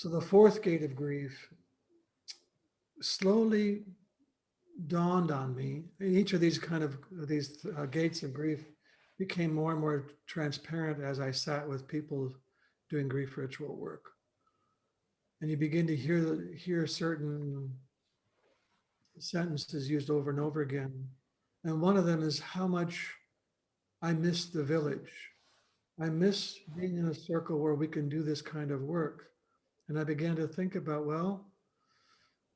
So the fourth gate of grief slowly dawned on me. Each of these gates of grief became more and more transparent as I sat with people doing grief ritual work. And you begin to hear certain sentences used over and over again. And one of them is how much I miss the village. I miss being in a circle where we can do this kind of work. And I began to think about, well,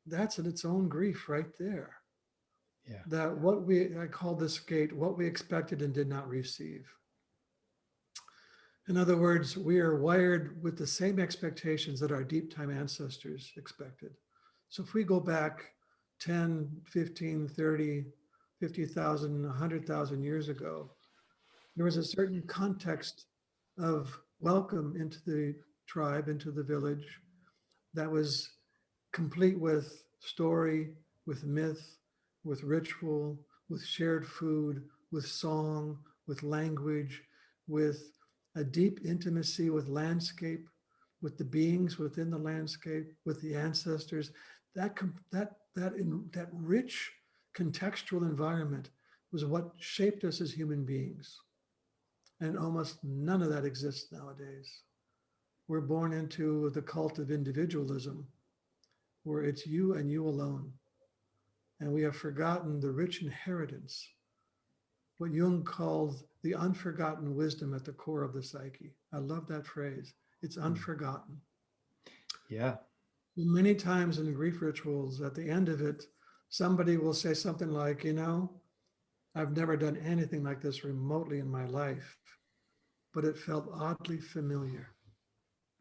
that's in its own grief right there. Yeah. That I call this gate, what we expected and did not receive. In other words, we are wired with the same expectations that our deep time ancestors expected. So if we go back 10, 15, 30, 50,000, 100,000 years ago, there was a certain context of welcome into the tribe, into the village, that was complete with story, with myth, with ritual, with shared food, with song, with language, with a deep intimacy with landscape, with the beings within the landscape, with the ancestors. That rich contextual environment was what shaped us as human beings. And almost none of that exists nowadays. We're born into the cult of individualism, where it's you and you alone. And we have forgotten the rich inheritance, what Jung called the unforgotten wisdom at the core of the psyche. I love that phrase. It's unforgotten. Yeah. Many times in grief rituals, at the end of it, somebody will say something like, I've never done anything like this remotely in my life, but it felt oddly familiar.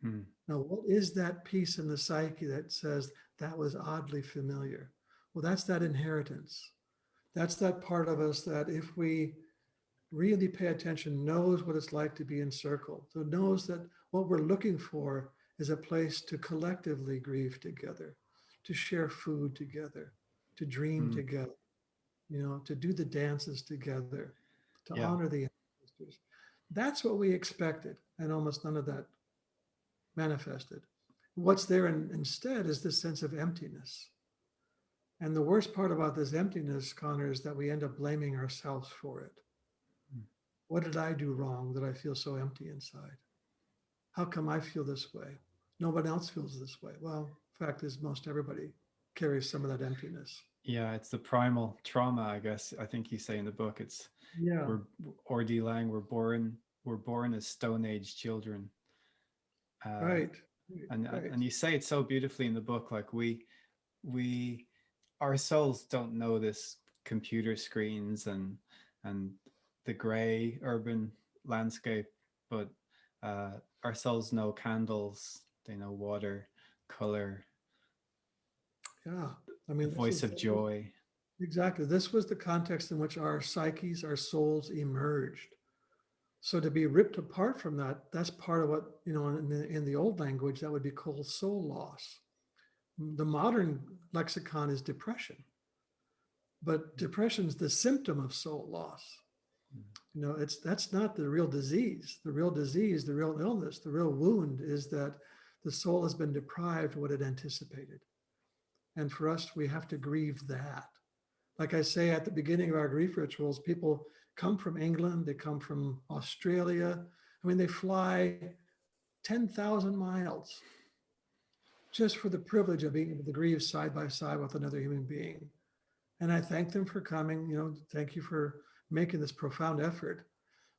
Mm. Now, what is that piece in the psyche that says that was oddly familiar? Well, that's that inheritance. That's that part of us that, if we really pay attention, knows what it's like to be encircled. So knows that what we're looking for is a place to collectively grieve together, to share food together, to dream together, to do the dances together, to Yeah. honor the ancestors. That's what we expected, and almost none of that manifested. What's there instead is this sense of emptiness. And the worst part about this emptiness, Connor, is that we end up blaming ourselves for it. What did I do wrong that I feel so empty inside? How come I feel this way? No one else feels this way. Well, fact is, most everybody carries some of that emptiness. Yeah, it's the primal trauma, I guess. I think you say in the book, it's Yeah. Laing, we're born as Stone Age children. Right. And you say it so beautifully in the book, like we our souls don't notice computer screens and the gray urban landscape, but our souls know candles, they know water, color, Yeah. I the mean, voice of joy. exactly. This was the context in which our psyches, our souls emerged. So to be ripped apart from that, that's part of what, in the old language, that would be called soul loss. The modern lexicon is depression, but depression is the symptom of soul loss. That's not the real disease. The real disease, the real illness, the real wound is that the soul has been deprived of what it anticipated. And for us, we have to grieve that. Like I say at the beginning of our grief rituals, people come from England, they come from Australia. I mean, they fly 10,000 miles just for the privilege of being able to grieve side by side with another human being. And I thank them for coming, thank you for making this profound effort.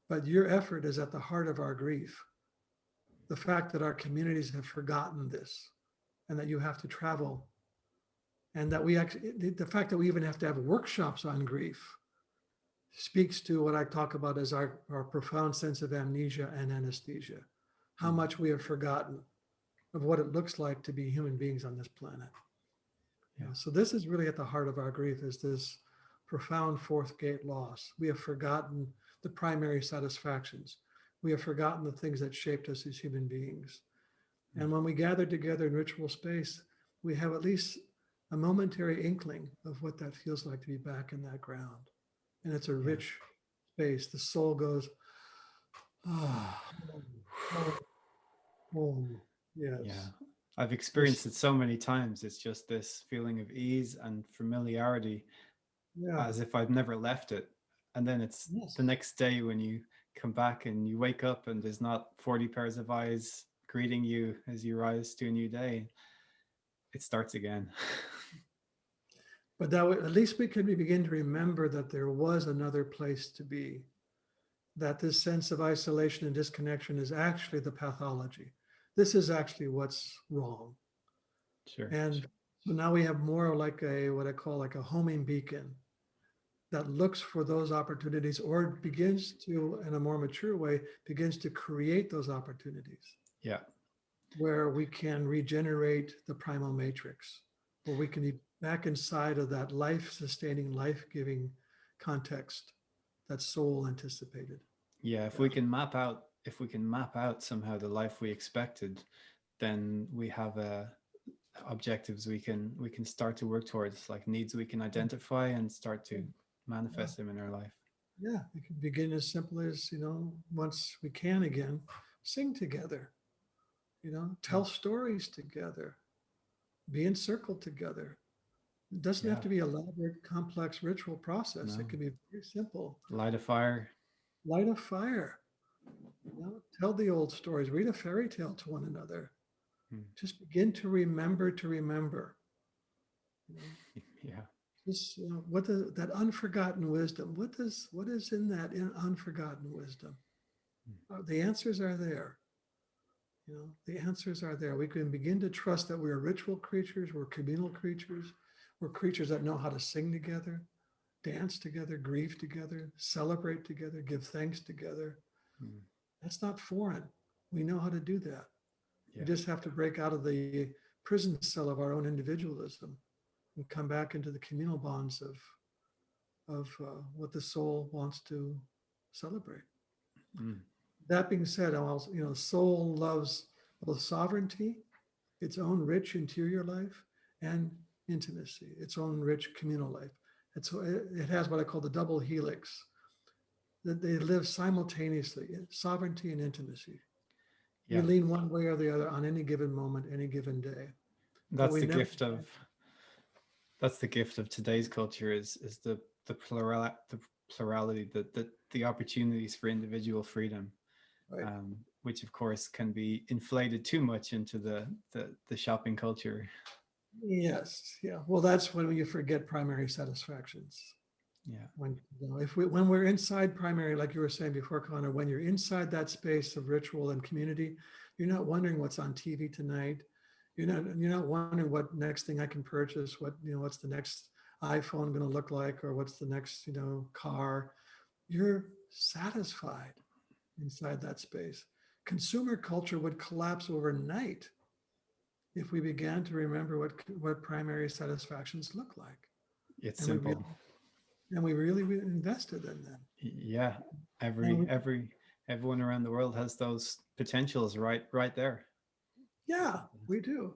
But your effort is at the heart of our grief. The fact that our communities have forgotten this, and that you have to travel, and that the fact that we even have to have workshops on grief speaks to what I talk about as our profound sense of amnesia and anesthesia. How much we have forgotten of what it looks like to be human beings on this planet. Yeah. So this is really at the heart of our grief, is this profound fourth gate loss. We have forgotten the primary satisfactions. We have forgotten the things that shaped us as human beings. And when we gather together in ritual space, we have at least a momentary inkling of what that feels like to be back in that ground. And it's a rich space. The soul goes, home. Yes. Yeah. I've This, experienced it so many times. It's just this feeling of ease and familiarity, yeah, as if I've never left it. And then it's yes. the next day when you come back and you wake up and there's not 40 pairs of eyes greeting you as you rise to a new day. It starts again. But that at least we could begin to remember that there was another place to be, that this sense of isolation and disconnection is actually the pathology. This is actually what's wrong. Sure. And so now we have more like a, what I call like a homing beacon that looks for those opportunities or begins to, in a more mature way, begins to create those opportunities Yeah. where we can regenerate the primal matrix, where we can be back inside of that life-sustaining, life-giving context that soul anticipated. Yeah. Yeah. If we can map out somehow the life we expected, then we have objectives we can start to work towards, like needs we can identify and start to Yeah. manifest them in our life. Yeah. It can begin as simple as, once we can again, sing together, tell stories together, be in circle together. It doesn't have Yeah. to be elaborate, complex ritual process. No. It can be very simple. Light a fire. Light a fire, tell the old stories, read a fairy tale to one another. Just begin to remember to remember. You know, Yeah. just what that unforgotten wisdom. What is in that unforgotten wisdom? The answers are there. The answers are there. We can begin to trust that we're ritual creatures, we're communal creatures, we're creatures that know how to sing together, dance together, grieve together, celebrate together, give thanks together. That's not foreign. We know how to do that. Yeah. We just have to break out of the prison cell of our own individualism and come back into the communal bonds of what the soul wants to celebrate. That being said, also, soul loves both sovereignty, its own rich interior life, and intimacy, its own rich communal life. It has what I call the double helix, that they live simultaneously, sovereignty and intimacy. We Yeah. lean one way or the other on any given moment, any given day. But That's we the never, gift of that's the gift of today's culture is the plurality, the opportunities for individual freedom, right? which of course can be inflated too much into the shopping culture. Yes, yeah. Well, that's when you forget primary satisfactions. Yeah. When we're inside primary, like you were saying before, Connor, when you're inside that space of ritual and community, you're not wondering what's on TV tonight. You're not wondering what next thing I can purchase, what's the next iPhone going to look like, or what's the next, car. You're satisfied inside that space. Consumer culture would collapse overnight if we began to remember what primary satisfactions look like, It's and we really simple. invested in them. Yeah. And Everyone around the world has those potentials right there. yeah, we do.